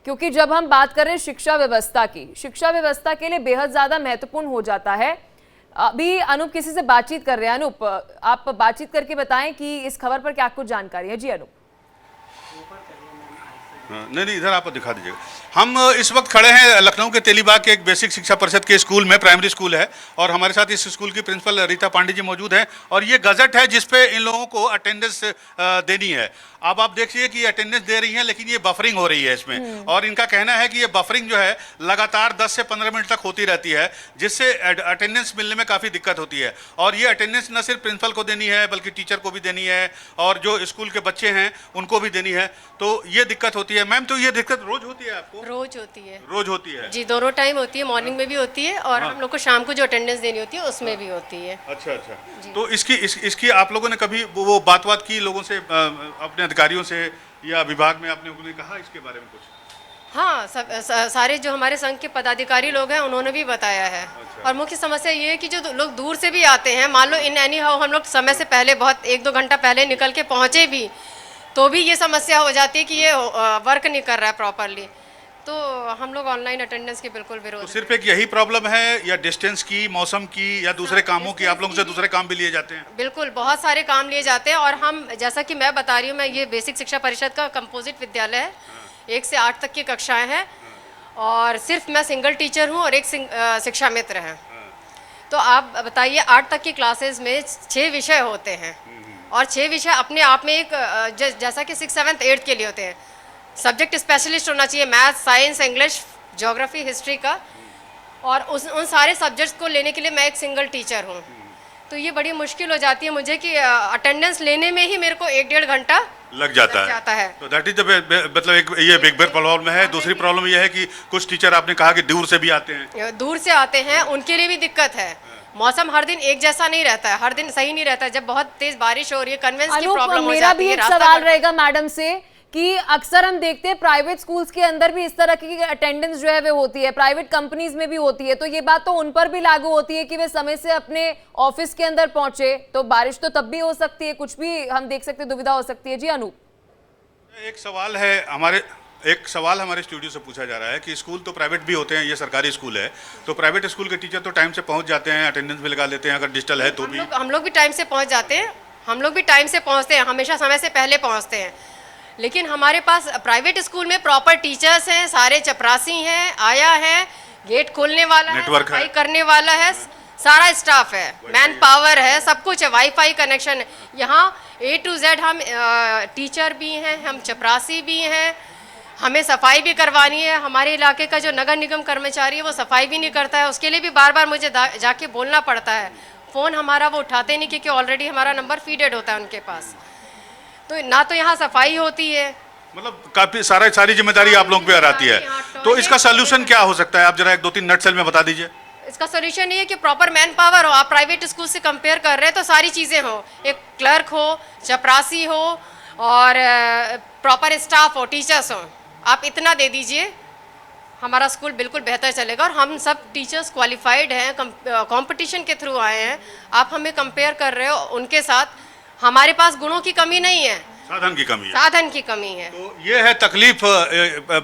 क्योंकि जब हम बात करें शिक्षा व्यवस्था की, शिक्षा व्यवस्था के लिए बेहद ज़्यादा महत्वपूर्ण हो जाता है। अभी अनूप किसी से बातचीत कर रहे हैं। अनूप, आप बातचीत करके बताएं कि इस खबर पर क्या कुछ जानकारी है। जी अनूप। नहीं, इधर आप दिखा दीजिएगा। हम इस वक्त खड़े हैं लखनऊ के तेलीबाग के एक बेसिक शिक्षा परिषद के स्कूल में, प्राइमरी स्कूल है, और हमारे साथ इस स्कूल की प्रिंसिपल रीता पांडे जी मौजूद हैं। और ये गजट है जिसपे इन लोगों को अटेंडेंस देनी है। अब आप देखिए कि अटेंडेंस दे रही हैं, लेकिन ये बफरिंग हो रही है इसमें, और इनका कहना है कि ये बफरिंग जो है लगातार 10 से 15 मिनट तक होती रहती है, जिससे अटेंडेंस मिलने में काफ़ी दिक्कत होती है। और ये अटेंडेंस न सिर्फ प्रिंसिपल को देनी है, बल्कि टीचर को भी देनी है, और जो स्कूल के बच्चे हैं उनको भी देनी है। तो ये दिक्कत होती है। मैम, तो ये दिक्कत रोज होती है आपको? रोज होती है। रोज होती है जी, दोनों टाइम होती है, मॉर्निंग में भी होती है और हम लोग को शाम को जो अटेंडेंस देनी होती है उसमें भी होती है। अच्छा। तो इसकी आप लोगों ने कभी वो बात की लोगों से, अपने अधिकारियों से या विभाग में आपने उन्हें कहा इसके बारे में कुछ? हाँ, सारे जो हमारे संघ के पदाधिकारी लोग हैं उन्होंने भी बताया है। अच्छा। और मुख्य समस्या ये है कि जो लोग दूर से भी आते हैं, मान लो इन एनी हाउ हम लोग समय से पहले, बहुत 1-2 घंटा पहले निकल के पहुँचे भी, तो भी ये समस्या हो जाती है कि ये वर्क नहीं कर रहा है प्रॉपरली। तो हम लोग ऑनलाइन अटेंडेंस के बिल्कुल विरोध। तो सिर्फ एक यही प्रॉब्लम है या डिस्टेंस की, मौसम की, या दूसरे कामों की? आप लोगों से दूसरे काम भी लिए जाते हैं? बिल्कुल, बहुत सारे काम लिए जाते हैं। और हम, जैसा कि मैं बता रही हूँ, मैं ये बेसिक शिक्षा परिषद का कंपोजिट विद्यालय है, 1 से 8 तक की कक्षाएं हैं, और सिर्फ मैं सिंगल टीचर हूँ और एक शिक्षा मित्र है। तो आप बताइए, 8 तक की क्लासेज में 6 विषय होते हैं, और 6 विषय अपने आप में एक जैसा कि 6th 7th 8th के लिए होते हैं, सब्जेक्ट स्पेशलिस्ट होना चाहिए, math, science, English, geography, history का, और उन सारे सब्जेक्ट्स को लेने के लिए मैं एक सिंगल टीचर हूँ। तो ये बड़ी मुश्किल हो जाती है मुझे कि अटेंडेंस लेने में ही मेरे को 1-1.5 घंटा लग जाता है। तो दैट इज मतलब एक ये बिग प्रॉब्लम है। दूसरी प्रॉब्लम ये है कि कुछ टीचर, आपने कहा कि दूर से भी आते हैं। दूर से आते हैं, उनके लिए भी दिक्कत है। मौसम हर दिन एक जैसा नहीं रहता है, हर दिन सही नहीं रहता है। जब बहुत तेज बारिश हो रही है, कन्वेंस की प्रॉब्लम हो जाती है। मेरा भी एक सवाल रहेगा मैडम से कि अक्सर हम देखते हैं प्राइवेट स्कूल्स के अंदर भी इस तरह की अटेंडेंस जो है वो होती है, प्राइवेट कंपनीज में भी होती है, तो ये बात तो उन पर भी लागू होती है कि वे समय से अपने ऑफिस के अंदर पहुंचे। तो बारिश तो तब भी हो सकती है, कुछ भी हम देख सकते हैं, दुविधा हो सकती है। जी अनूप, एक सवाल हमारे स्टूडियो से पूछा जा रहा है कि स्कूल तो प्राइवेट भी होते हैं, ये सरकारी स्कूल है, तो प्राइवेट स्कूल के टीचर तो टाइम से पहुंच जाते हैं, अटेंडेंस भी लगा लेते हैं, अगर डिजिटल है तो भी। हम लोग भी टाइम से पहुंच जाते हैं, हम लोग भी टाइम से पहुंचते हैं, हमेशा समय से पहले पहुंचते हैं। लेकिन हमारे पास प्राइवेट स्कूल में प्रॉपर टीचर्स हैं, सारे चपरासी हैं, आया है, गेट खोलने वाला है, सफाई करने वाला है, सारा स्टाफ है, मैन पावर है, सब कुछ है, वाईफाई कनेक्शन है। यहाँ A to Z हम टीचर भी हैं, हम चपरासी भी हैं, हमें सफाई भी करवानी है। हमारे इलाके का जो नगर निगम कर्मचारी है वो सफाई भी नहीं करता है, उसके लिए भी बार बार मुझे जाके बोलना पड़ता है। फ़ोन हमारा वो उठाते नहीं, क्योंकि ऑलरेडी हमारा नंबर फीडेड होता है उनके पास। तो ना तो यहाँ सफाई होती है, मतलब काफी सारी जिम्मेदारी आप लोगों पे आती है। तो इसका सोल्यूशन क्या हो सकता है? आप जरा 1-2-3 नटसेल में बता दीजिए। इसका सोल्यूशन ये है कि प्रॉपर मैन पावर हो। आप प्राइवेट स्कूल से कंपेयर कर रहे हैं तो सारी चीज़ें हो, एक क्लर्क हो, चपरासी हो, और प्रॉपर स्टाफ हो, टीचर्स हो। आप इतना दे दीजिए, हमारा स्कूल बिल्कुल बेहतर चलेगा। और हम सब टीचर्स क्वालिफाइड हैं, कंपटीशन के थ्रू आए हैं। आप हमें कंपेयर कर रहे हो उनके साथ, हमारे पास गुणों की कमी नहीं है, साधन की कमी है। साधन की कमी है। तो ये है तकलीफ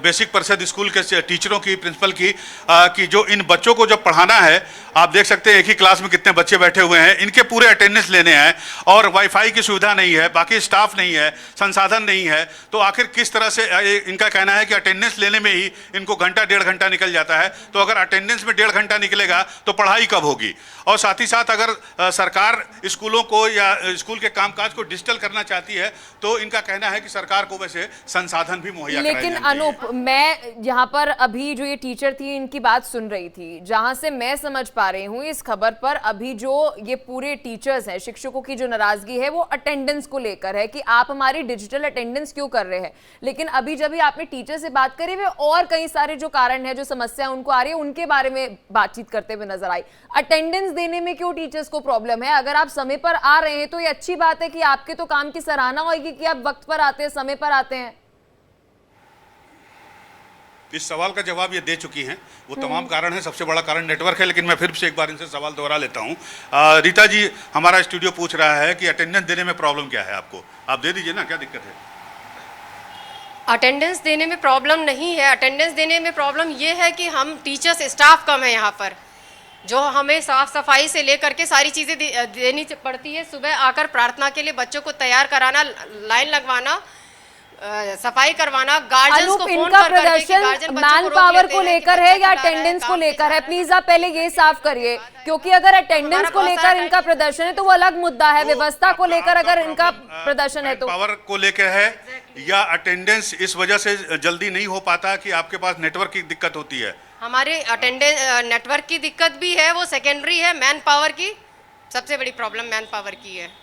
बेसिक परिषद स्कूल के टीचरों की, प्रिंसिपल की, कि जो इन बच्चों को जब पढ़ाना है, आप देख सकते हैं एक ही क्लास में कितने बच्चे बैठे हुए हैं, इनके पूरे अटेंडेंस लेने हैं, और वाईफाई की सुविधा नहीं है, बाकी स्टाफ नहीं है, संसाधन नहीं है। तो आखिर किस तरह से, इनका कहना है कि अटेंडेंस लेने में ही इनको घंटा 1.5 घंटा निकल जाता है। तो अगर अटेंडेंस में 1.5 घंटा निकलेगा तो पढ़ाई कब होगी? और साथ ही साथ अगर सरकार स्कूलों को या स्कूल के कामकाज को डिजिटल करना चाहती है, तो इनका कहना है कि सरकार को वैसे संसाधन भी मुहैया कराने चाहिए। लेकिन अनूप, मैं यहाँ पर अभी जो ये टीचर थी इनकी बात सुन रही थी, जहां से मैं समझ पा रही हूँ इस खबर पर, अभी जो ये पूरे टीचर्स हैं, शिक्षकों की जो नाराजगी है वो अटेंडेंस को लेकर है कि आप हमारी डिजिटल अटेंडेंस क्यों कर रहे हैं। लेकिन अभी जब भी आपने टीचर से बात करी, वे और कई सारे जो कारण है, जो समस्या उनको आ रही है, उनके बारे में बातचीत करते हुए नजर आई। अटेंडेंस देने में क्यों टीचर्स को प्रॉब्लम है? अगर आप समय पर आ रहे हैं तो ये अच्छी बात है कि आपके तो काम की सराहना होगी कि आप वक्त पर आते हैं, समय पर आते हैं। इस सवाल का जवाब ये दे चुकी हैं। वो तमाम कारण है, सबसे बड़ा कारण नेटवर्क है। लेकिन मैं फिर से एक बार इनसे सवाल दोहरा लेता हूँ। रीता जी, हमारा स्टूडियो पूछ रहा है कि अटेंडेंस देने में प्रॉब्लम क्या है आपको? आप दे दीजिए ना, क्या दिक्कत है? अटेंडेंस देने में प्रॉब्लम नहीं है। अटेंडेंस देने में प्रॉब्लम ये है कि हम टीचर्स स्टाफ कम है यहाँ पर, जो हमें साफ सफाई से लेकर के सारी चीज़ें देनी पड़ती है। सुबह आकर प्रार्थना के लिए बच्चों को तैयार कराना, लाइन लगवाना, सफाई करवाना, गार्जियंस को फोन इनका कर करके कि प्रदर्शन गार्जियन बच्चों मैन को रोक पावर लेते को हैं कि लेकर बच्चा है या चिल्ला रहा अटेंडेंस को काम लेकर है? नहीं प्लीज आप पहले ये साफ करिए, क्योंकि अगर अटेंडेंस को लेकर इनका प्रदर्शन है तो वो अलग मुद्दा है। व्यवस्था को लेकर अगर इनका प्रदर्शन है तो पावर को लेकर है या अटेंडेंस इस वजह से जल्दी नहीं हो पाता कि आपके पास नेटवर्क की दिक्कत होती है? हमारे अटेंडेंस नेटवर्क की दिक्कत भी है, वो सेकेंडरी है। मैन पावर की सबसे बड़ी प्रॉब्लम मैन पावर की है।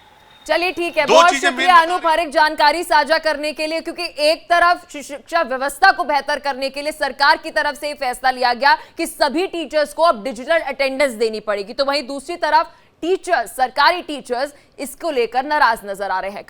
चलिए ठीक है, दो बहुत चीजें शुक्रिया main अनूप हर जानकारी साझा करने के लिए, क्योंकि एक तरफ शिक्षा व्यवस्था को बेहतर करने के लिए सरकार की तरफ से ये फैसला लिया गया कि सभी टीचर्स को अब डिजिटल अटेंडेंस देनी पड़ेगी, तो वहीं दूसरी तरफ टीचर्स, सरकारी टीचर्स इसको लेकर नाराज नजर आ रहे हैं।